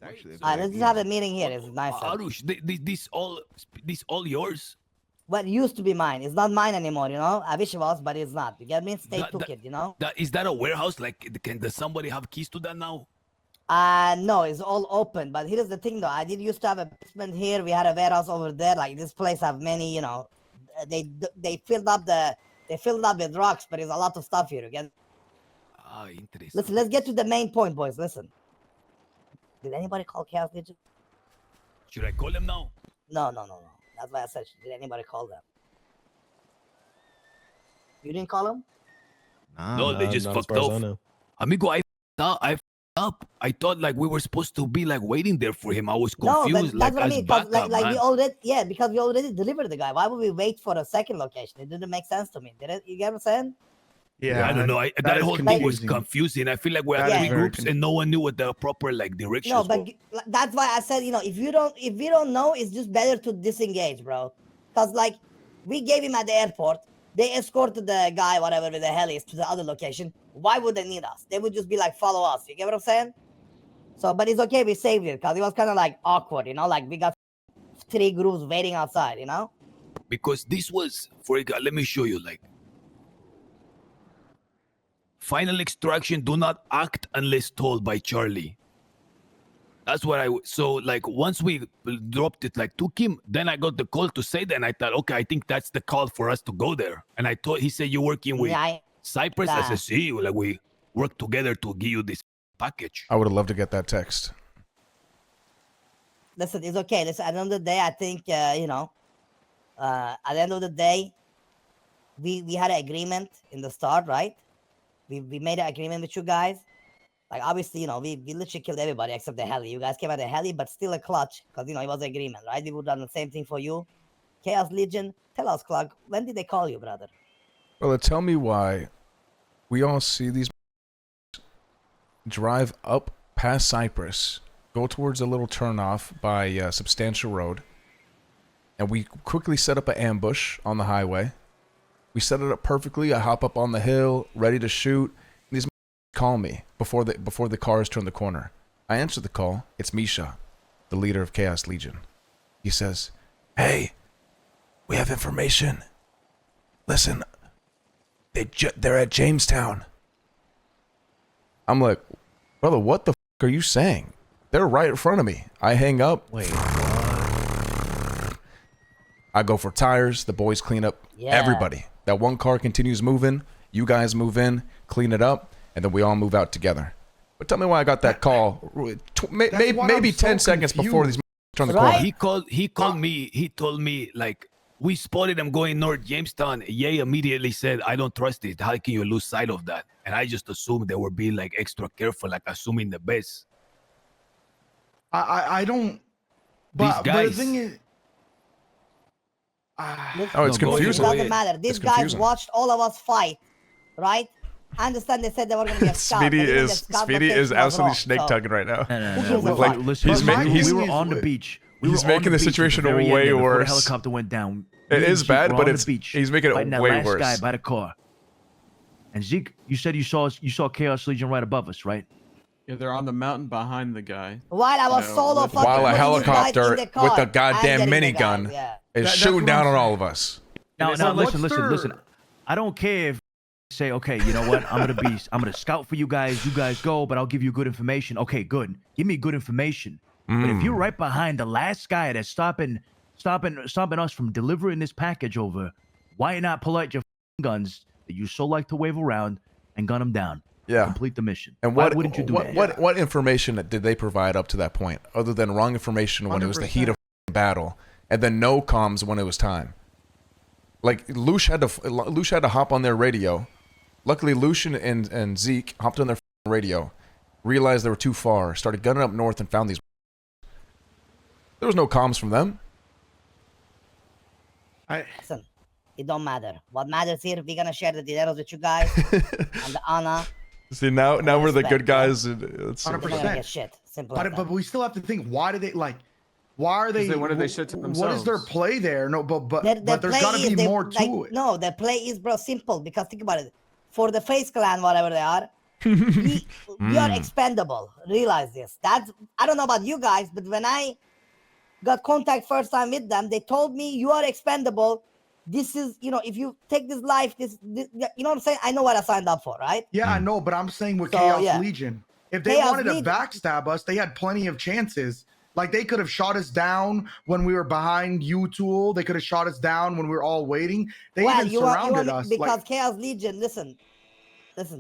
Actually, Let's just have a meeting here. It's nicer. Arush, this all yours? What used to be mine. It's not mine anymore, you know? I wish it was, but it's not. You get me? State took it, you know? Is that a warehouse? Like, does somebody have keys to that now? No, it's all open. But here's the thing, though. I did used to have a basement here. We had a warehouse over there. Like, this place have many, you know, they filled up with rocks, but there's a lot of stuff here. Again. Ah, interesting. Listen, let's get to the main point, boys. Listen. Did anybody call Chaos Legion? Should I call him now? No. That's why I said, did anybody call them? You didn't call them? No, they just fucked off. Amigo, I f***ed up. I thought like we were supposed to be like waiting there for him. I was confused. No, that's what I mean. Backup, like we already, because we already delivered the guy. Why would we wait for a second location? It didn't make sense to me. Did it? You get what I'm saying? Yeah, I don't know. That whole thing was confusing. I feel like we had three groups and no one knew what the proper like directions. No, but that's why I said, you know, if you don't know, it's just better to disengage, bro. Cause like we gave him at the airport, they escorted the guy, whatever, with the helis to the other location. Why would they need us? They would just be like, follow us. You get what I'm saying? So, but it's okay. We saved it because it was kind of like awkward, you know, like we got 3 groups waiting outside, you know. Because this was let me show you like. Final extraction, do not act unless told by Charlie. That's what so like once we dropped it like to Kim, then I got the call to say that and I thought, okay, I think that's the call for us to go there. And I thought he said you're working with Cypress. I said, see, like we work together to give you this package. I would have loved to get that text. Listen, it's okay. Listen, at the end of the day, I think you know, at the end of the day, we had an agreement in the start, right? We made an agreement with you guys. Like, obviously, you know, we literally killed everybody except the heli. You guys came at the heli, but still a clutch. Because, you know, it was an agreement, right? We would have done the same thing for you. Chaos Legion, tell us, Clark, when did they call you, brother? Well, tell me why we all see these drive up past Cypress, go towards a little turnoff by Substantial Road, and we quickly set up an ambush on the highway. We set it up perfectly. I hop up on the hill, ready to shoot. These call me before the cars turn the corner. I answer the call. It's Misha, the leader of Chaos Legion. He says, "Hey, we have information. Listen, they're at Jamestown." I'm like, brother, what the f are you saying? They're right in front of me. I hang up. Wait. I go for tires. The boys clean up everybody. That one car continues moving. You guys move in, clean it up, and then we all move out together. But tell me why I got that call. Maybe 10 seconds before these turn the corner. He called me. He told me like we spotted them going north Jamestown. Ye immediately said, "I don't trust it. How can you lose sight of that?" And I just assumed they were being like extra careful, like assuming the best. I don't. But the thing is. It's confusing. It doesn't matter. These guys watched all of us fight, right? I understand they said they were going to be a scout. Speedy is absolutely snake tugging right now. No. Like, listen, we were on the beach. He's making the situation way worse. The helicopter went down. It is bad, but he's making it way worse. Guy by the car. And Zeke, you said you saw Chaos Legion right above us, right? Yeah, they're on the mountain behind the guy. While I was solo fucking while a helicopter with a goddamn minigun is shooting down on all of us. Now, listen. I don't care if you say, okay, you know what? I'm gonna scout for you guys. You guys go, but I'll give you good information. Okay, good. Give me good information. But if you're right behind the last guy that's stopping us from delivering this package over, why not pull out your guns that you so like to wave around and gun him down? Yeah. Complete the mission. And why wouldn't you do that? What information did they provide up to that point, other than wrong information when 100%. It was the heat of battle, and then no comms when it was time? Like Lush had to hop on their radio. Luckily, Lucian and Zeke hopped on their radio, realized they were too far, started gunning up north, and found these. There was no comms from them. Listen, it don't matter. What matters here, we're gonna share the dineros with you guys and the honor. See, now we're the good guys. 100%. Shit. Simple. But we still have to think. Why are they? What did they shit to themselves? What is their play there? No, but there's gotta be more to it. No, the play is, bro, simple. Because think about it. For the Face Clan, whatever they are, we are expendable. Realize this. I don't know about you guys, but when I got contact first time with them, they told me you are expendable. This is, if you take this life, this you know what I'm saying? I know what I signed up for, right? Yeah, I know, but I'm saying with Chaos Legion, if they wanted to backstab us, they had plenty of chances. Like, they could have shot us down when we were behind U-Tool. They could have shot us down when we were all waiting. They even surrounded us. Because Chaos Legion, listen,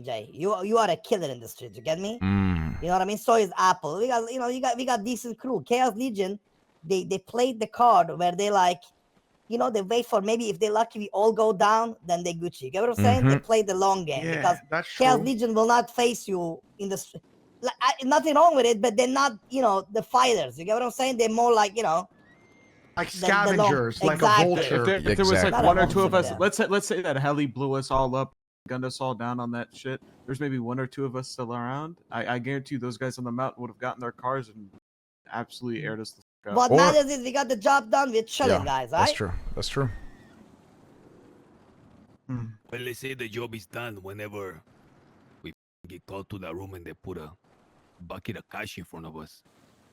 Jay, you are a killer in the street. You get me? You know what I mean? So is Apple. We got decent crew. Chaos Legion, they played the card where they like, they wait for maybe if they're lucky we all go down, then they Gucci. You get what I'm saying? They play the long game because Chaos Legion will not face you in the street. Like, nothing wrong with it, but they're not, the fighters. You get what I'm saying? They're more like, like scavengers, like a vulture. If there was like one or two of us, let's say that heli blew us all up, gunned us all down on that shit. There's maybe one or two of us still around. I guarantee you those guys on the mountain would have gotten their cars and absolutely aired us the fuck out. What matters is we got the job done. We're chilling, guys. Right? That's true. Well, they say the job is done whenever we get called to that room and they put a bucket of cash in front of us,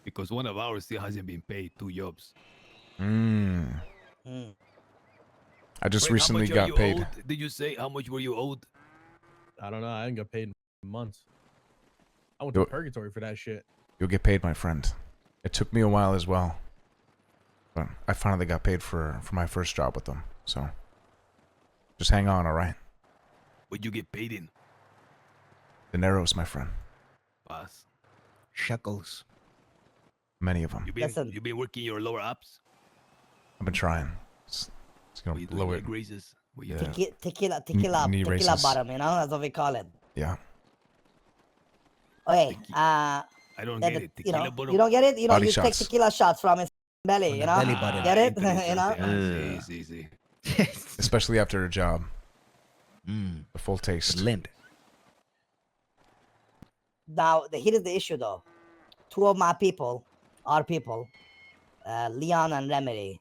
because one of ours still hasn't been paid 2 jobs. I just recently got paid. Owed? Did you say how much were you owed? I don't know. I didn't get paid in months. I went to purgatory for that shit. You'll get paid, my friend. It took me a while as well, but I finally got paid for my first job with them. So just hang on, all right? What'd you get paid in? Dineros, my friend. Pass. Shekels. Many of them. You been working your lower ups? I've been trying. It's gonna lower it. Raises? Yeah. Tequila bottom, that's what we call it. Yeah. Okay. I don't get it. Tequila bottom. You don't get it? You take tequila shots from his belly, belly button. Get it? Easy. Especially after a job. The full taste. Lind. Now, here is the issue, though. 2 of my people, our people, Leon and Remedy,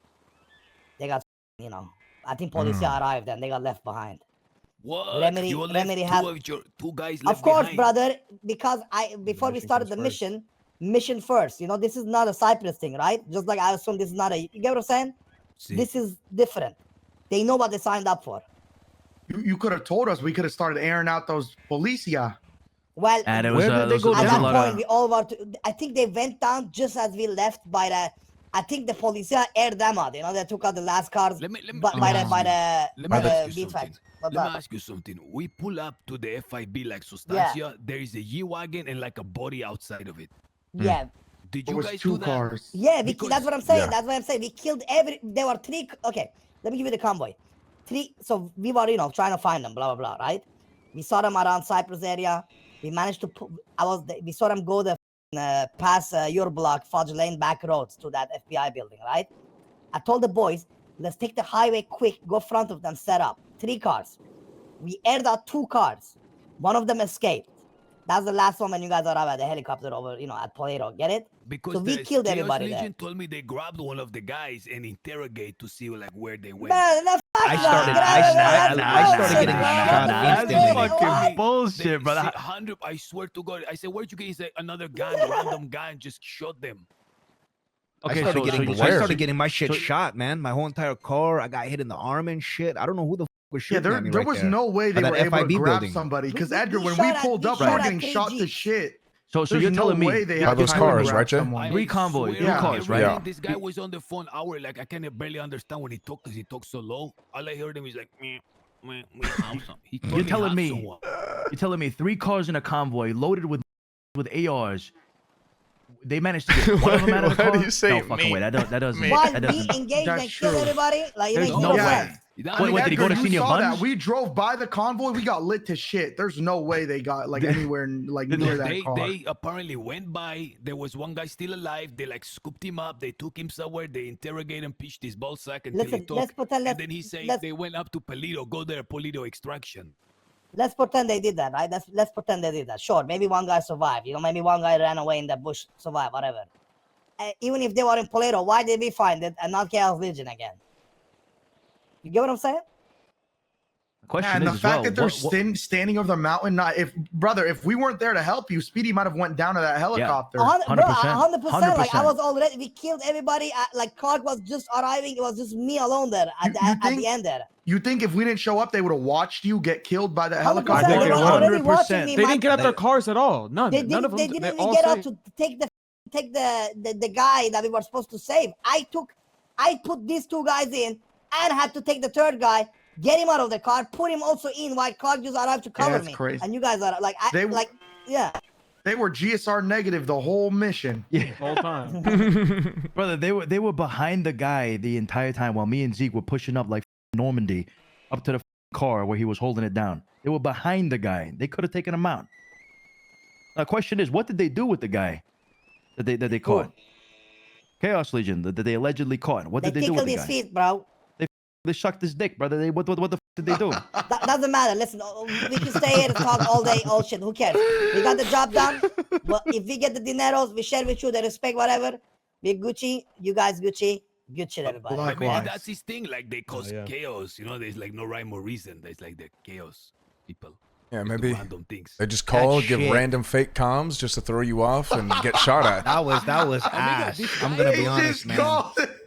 they got, I think Policia arrived and they got left behind. What? Remedy has 2 guys left Of course, behind. brother, because before we started the mission first, this is not a Cypress thing, right? Just like I assume this is not you get what I'm saying? See. This is different. They know what they signed up for. You could have told us. We could have started airing out those Policia. Well, and it was, where did they go at down? that point, we all were. I think they went down just as we left by the. I think the Policia aired them out. They took out the last cars by the defect. Let me ask you something. We pull up to the FIB like Sustancia. There is a G-Wagon and like a body outside of it. Yeah. Did It you was guys 2 do that? cars. Yeah, that's what I'm saying. Yeah. That's what I'm saying. We killed there were 3. Okay, let me give you the convoy. 3. So we were, trying to find them. Blah blah blah. Right? We saw them around Cypress area. We managed to. We saw them go past your block, Fudge Lane, back roads to that FBI building. Right? I told the boys, let's take the highway quick. Go front of them. Set up 3 cars. We aired out 2 cars. One of them escaped. That's the last one when you guys arrived at the helicopter over, at Toledo. Get it? Because so we killed everybody there. Legion told me they grabbed one of the guys and interrogate to see like where they went. Man, I started getting shot instantly. Fucking bullshit, brother. 100. I swear to God. I said, where'd you get? He said, another gun, random gun, just shot them. Okay, I started getting my shit shot, man. My whole entire car. I got hit in the arm and shit. I don't know who the was shooting at me there right was there. no way they were able to grab building. somebody. Because We Edgar, when shot we at- pulled we up, we shot were at getting 3 shot to Gs. shit. So There's you're no telling me way they By had those time to cars, grab right, Jay? someone. 3 convoys, 2 Yeah. cars, right? Yeah. This guy was on the phone hour. Like I can barely understand when he talked because he talks so low. All I heard him is like, meh, meh, meh. He told You're telling how me, someone. you're telling me 3 cars in a convoy loaded with ARs. They managed to get one of them out of the Why car. do you say no fucking me? way. That doesn't. While That we doesn't. engaged That's and killed true. everybody, like There's it makes no no way. sense. Wait, did he go to you Senior saw Buns? that. We drove by the convoy. We got lit to shit. There's no way they got like anywhere near that car. They apparently went by. There was one guy still alive. They like scooped him up. They took him somewhere. They interrogated him, pitched his ball sack until he Listen, talked. let's pretend. And then he said they went up to Polito. Go there, Polito extraction. Let's pretend they did that, right? Let's pretend they did that. Sure, maybe one guy survived. Maybe one guy ran away in the bush, survived, whatever. Even if they were in Polito, why did we find it and not Chaos Legion again? You get what I'm saying? question And is the as fact well, that they're standing over the mountain, if we weren't there to help you, Speedy might have went down to that helicopter. 100%. 100%. Like I was already, we killed everybody. Like Clark was just arriving. It was just me alone there at the end there. You think if we didn't show up, they would have watched you get killed by the 100%. helicopter? I think They it were would. already watching me. They didn't get out their cars at all. None of them. They didn't even get out to take the guy that we were supposed to save. I put these 2 guys in and had to take the 3rd guy, get him out of the car, put him also in while Clark just arrived to cover me. Crazy. And you guys are like, They were GSR negative the whole mission. Yeah. The whole time. Brother, they were behind the guy the entire time while me and Zeke were pushing up like Normandy up to the car where he was holding it down. They were behind the guy. They could have taken him out. The question is, what did they do with the guy that they caught? Chaos Legion that they allegedly caught. What did they do with the guy? They tickled his feet, bro. They sucked his dick, brother. What the did they do? That doesn't matter. Listen, we can stay here and talk all day, all shit. Who cares? We got the job done. But if we get the dineros, we share with you. They respect whatever. We Gucci. You guys Gucci. Good shit, everybody. Maybe that's his thing. Like they cause chaos. You know, there's like no rhyme or reason. There's like the chaos people. Yeah, maybe random things. they just call, give random fake comms just to throw you off and get shot at. That was ass. I'm gonna be honest, man.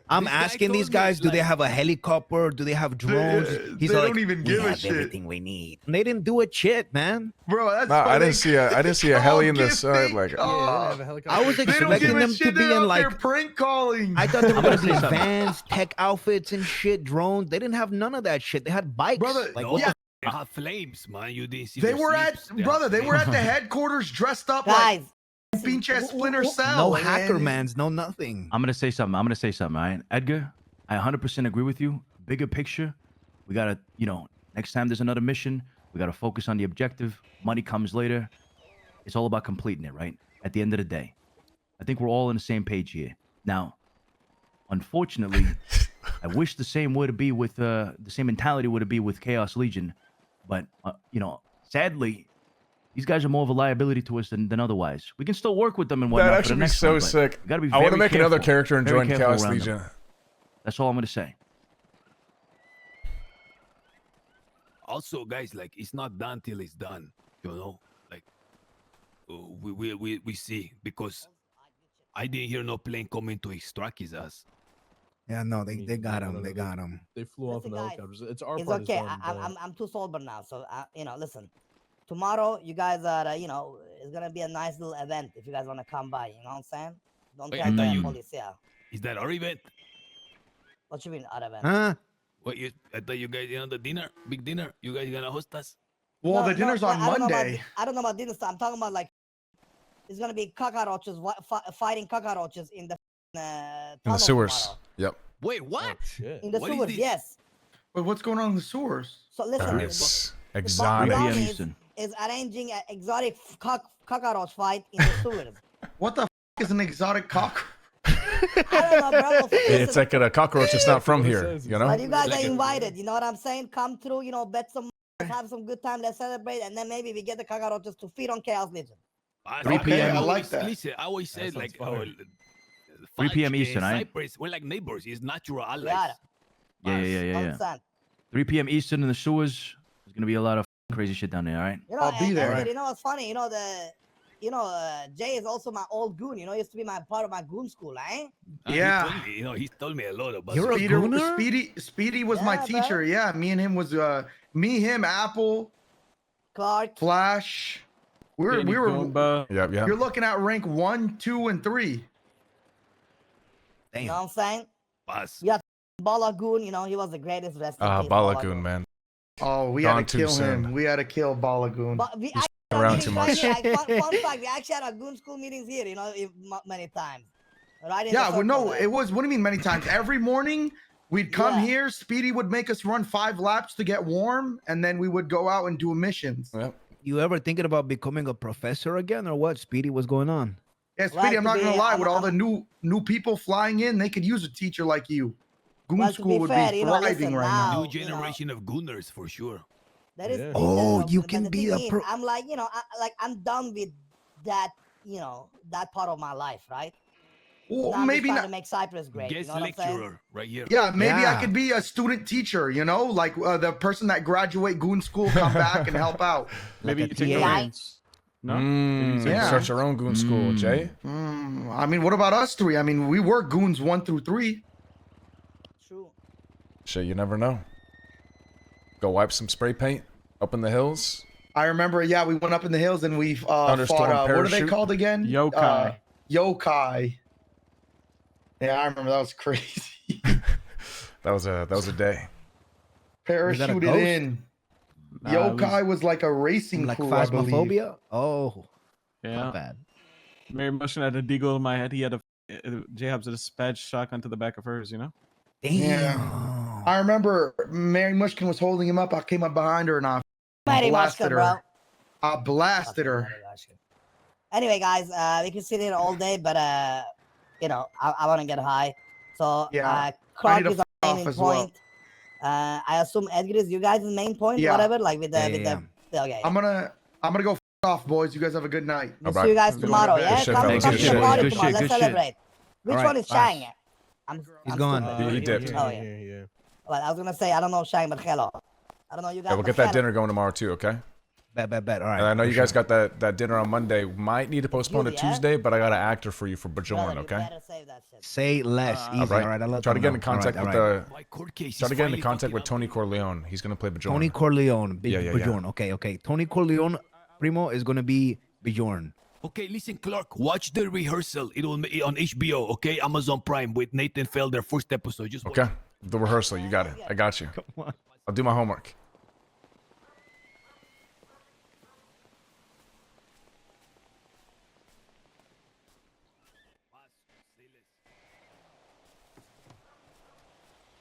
I'm asking these guys, do they have a helicopter? Do they have drones? They don't even give a shit. Everything we need. And they didn't do a shit, man. Bro, that's No, I didn't see a heli in the side. Like, I was They don't give expecting a them shit. to be They're in out there like prank calling. I thought they were gonna be in vans, tech outfits and shit, drones. They didn't have none of that shit. They had bikes. Brother, like No, what they have flames, man. You didn't see They their were at sleeves. They brother. have They were at the flames. headquarters dressed up Guys, like pinche Splinter Cell. no man. hacker mans, no nothing. I'm gonna say something. All right, Edgar, I 100% agree with you. Bigger picture, we gotta, next time there's another mission, we gotta focus on the objective. Money comes later. It's all about completing it, right? At the end of the day, I think we're all on the same page here. Now, unfortunately, I wish the same mentality would it be with Chaos Legion, but sadly, these guys are more of a liability to us than otherwise. We can still work with them and whatnot. that actually be so sick. Gotta be I want to very make another careful. character and Very join careful Chaos around Legion. them. That's all I'm gonna say. Also, guys, like it's not done till it's done. Like we see, because I didn't hear no plane coming to extract his ass. Yeah, no, they got him. They got him. They flew off in the Listen, guys, helicopters. It's our it's part. okay. I'm too sober now, so listen. Tomorrow, you guys are, it's gonna be a nice little event if you guys wanna come by. You know what I'm saying? Don't Wait, tell I thought the you- police. Yeah. Is that our event? What you mean, our event? Huh? What I thought you guys, the dinner, big dinner. You guys gonna host us? Well, No, the dinner's no, on I don't know about- Monday. I don't know about dinner. I'm talking about like it's gonna be cockroaches fighting cockroaches in the In the tunnel sewers. tomorrow. Yep. Wait, what? Oh, shit. In the What is sewers, this? yes. Wait, what's going on in the sewers? So listen, It's the exotic. bottom 3 line p.m. is, Eastern. is arranging an exotic cockroach fight in the sewers. What the is an exotic cock? I don't know, bro. It's like a cockroach that's not from What it here, says. you know? But you guys Like are a- invited. You know what I'm saying? Come through. Bet some, have some good time. Let's celebrate, and then maybe we get the cockroaches to feed on Chaos Legion. 3 p.m. I like that. Listen, I always said sounds like fire. 3 p.m. Fudge Eastern, and right? Cypress, we're like neighbors. It's natural allies. Yeah. Yeah. Understand? 3 p.m. Eastern in the sewers. There's gonna be a lot of crazy shit down there. All right. You know, I'll be there. Edgar, you know what's funny? Jay is also my old goon. Used to be part of my goon school, eh? Yeah. He told me a lot about. You're a stuff. gooner? Speedy was my Yeah, bro. teacher. Yeah, me and him was him, Apple, Clark. Flash. We were Yep, yeah. you're looking at rank 1, 2, and 3. You Damn. know what I'm saying? Boss. Yeah. Balagoon, he was the greatest wrestler. Balagoon, man. Oh, we Gone had to too kill him. soon. We had to kill Balagoon. But we He's actually around had too meetings much. right here. Fun fact, we actually had our goon school meetings here, many times. Right in the Yeah, well, circle no, there. it was. What do you mean many times? Every morning we'd come Yeah. here. Speedy would make us run 5 laps to get warm, and then we would go out and do missions. Yep. You ever thinking about becoming a professor again, or what? Speedy, what's going on? Yeah, Well, Speedy, I'm not to gonna be- lie. I'm- With all I'm- the new people flying in, they could use a teacher like you. Goon Well, to school be would fair, be listen, thriving right now. now- New generation of gooners for sure. That is, Yeah. Oh, you but can the be thing a is, pro- I'm like, I'm done with that, that part of my life, right? Well, Now I'm maybe just trying not. to make Cypress great. Guest You know what I'm saying? lecturer right here. Yeah, maybe I Yeah. could be a student teacher, you know, like the person that graduate goon school, come back and help out. Maybe Like you a take the TA. reins. No. Maybe you take Yeah. the Start reins. your own goon school, Jay. I mean, what about us three? I mean, we were goons 1 through 3. True. Shit, you never know. Go wipe some spray paint up in the hills. I remember, yeah, we went up in the hills and we fought, Thunderstorm what are they parachute? called again? Yokai. Yokai. Yeah, I remember that was crazy. That was a day. Parachuted ghost? in. Nah, Yokai was like a racing Like crew, I believe. phasmophobia? Oh, Yeah. not bad. Mary Mushkin had a deagle in my head. He had a J-Hobbs had a spad shotgun to the back of hers, you know? Damn. I remember Mary Mushkin was holding him up. I came up behind her and I Very much, blasted bro. her. I blasted her. Anyway, guys, we can sit here all day, but you know, I want to get high. So Yeah, I Clark need to is our f- off main as well. point. I assume Edgar is you guys' main point, Yeah. whatever. Like with the Yeah, okay. I'm gonna go f- off, boys. You guys have a good night. We'll Alright. see you guys Good tomorrow. shit, Yeah, shit, come fellas. to Good the shit. party Good tomorrow. shit, Let's good shit. celebrate. Which Alright, one is bye. Shang? I'm gone. stupid. He dipped. Oh, yeah. Well, I was gonna say I don't know Shang, but hello. I don't know you guys. Yeah, we'll but get that hello. dinner going tomorrow too, okay? Bet. All right. And I know for you guys sure. got that dinner on Monday. Might need to postpone to You, yeah? Tuesday, but I got an actor for you for Brother, Bajorn, you okay? better save that shit. Say less. Easy. All right. All right. I let Try to them get know. in contact All with right. My court case Try is to get in finally contact with fucking Tony out. Corleone. He's gonna play Bajorn. Tony Corleone, big Yeah, yeah, yeah. Bjorn. Okay. Tony Corleone, Primo is gonna be Bjorn. Okay, listen, Clark. Watch the rehearsal. It will be on HBO. Okay, Amazon Prime with Nathan Felder, first episode. Just watch Okay. The rehearsal, you got it. I got you. I'll do my homework.